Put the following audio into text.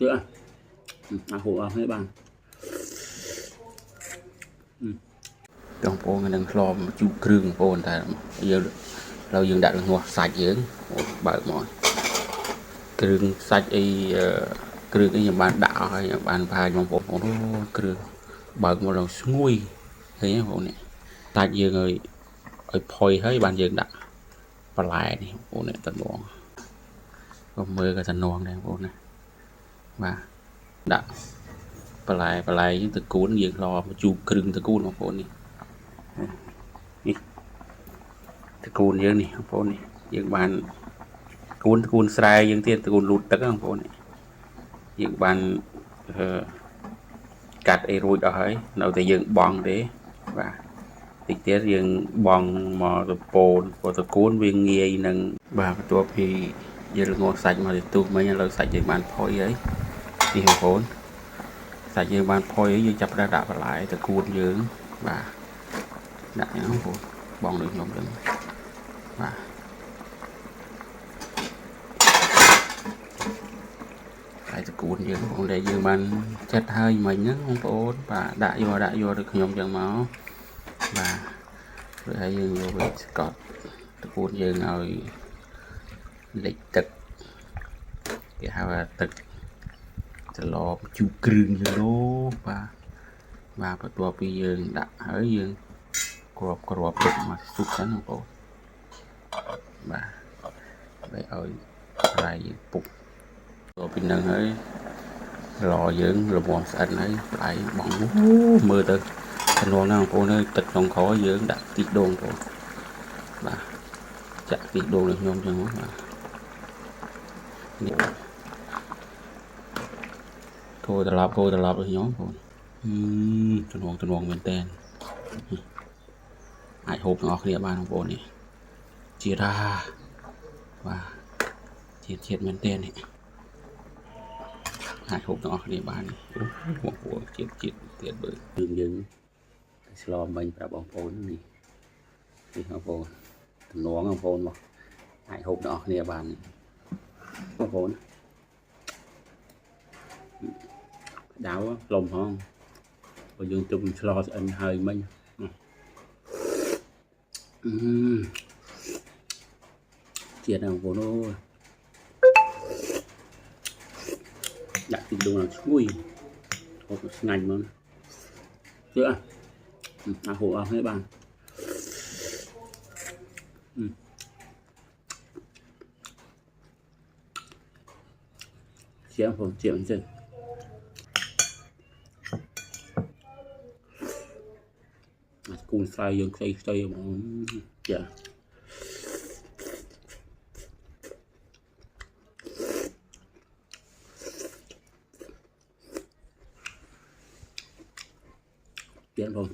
chưa hủ hết bạn trong phố người đang lo một chút kêu phố ta giờเรายังดัดหัวใส่เยอะเบิกหมดเครื่องใส่ไอ้เครื่องไอ้อย่างบ้านดาวhayอย่างบ้านพายมองผมโอ้โหเครื่องเบิกหมดเรางุยเฮ้ยผมเนี่ยใส่เยอะเลยไอ้พลอยเฮ้ยบ้านยังดักปลายนี่ผมเนี่ยตันนวงก็มือกับตันนวงเนี่ยผมเนี่ยมาดักปลายnhữngตะกูลยังรอมาจูเครื่องตะกูลของผมนี่นี่ตะกูลเยอะนี่ของผมนี่ยังบ้านตระกูลสไลยังเตี้ยตระกูลหลุดตะก็ของผมนี่ยังบ้านกัดไอ้รูดเอาให้เราแต่ยังบองเด้vàติดเตี้ยยังบองมอตะโปนพอตะกูลเวียงเงียนึงvàตัวพี่ยังงอใส่มาติดตู้ไม่ยังเราใส่ยังบ้านพอยấyที่ของผมใส่ยังบ้านพอยấyยังจับระดับหลายตระกูลยังvà đặt nhá khôngผมบองđược nhom được vàตระกูลយើងបងដែលយើងបានចាត់ហើយមិញហ្នឹងបងប្អូនបាទដាក់យកទៅខ្ញុំចឹងមកបាទrồiហើយយើងយកវាស្កត់តកូនយើងឲ្យលិចទឹកគេហៅថាទឹកច្រឡំជូរគ្រឿងយើងនោះបាទបន្ទាប់ពីយើងដាក់ហើយយើងគ្រាប់ទឹកមកស៊ុបហ្នឹងបងប្អូនបាទដើម្បីឲ្យប្រៃយើងពុកទៅពីហ្នឹងហើយរយើងរមាំស្អិតហើយប្រៃបងមើលទៅចំនួនណាបងប្អូនអើយទឹកក្នុងខយើងដាក់ទីដូងបងបាទចាក់ទីដូងឲ្យខ្ញុំចឹងបាទនេះគោត្រឡប់ឲ្យខ្ញុំបងចំនួនមែនតើអាចហូបទាំងអស់គ្នាបានបងប្អូននេះជាតិបាទជាតិមែនតើនេះអាចហូបទាំងអស់គ្នាបានបងប្អូនជាតិទៀតបើយើងស្លមិញប្រាប់បងប្អូននេះបងប្អូនទំនងបងប្អូនមកអាចហូបទាំងអស់គ្នាបានបងប្អូនដៅលំហងបើយើងទុំឆ្លោស្អិនហើយមិញជាតិបងប្អូនអូដាក់ទីដួងឈ្ងុយហូបស្ងាញ់មកជឿហូបអស់ហើយបាទជាผมជាអញ្ចឹងគូនស្រាយយើងខ្ចីបងចាទៀតបង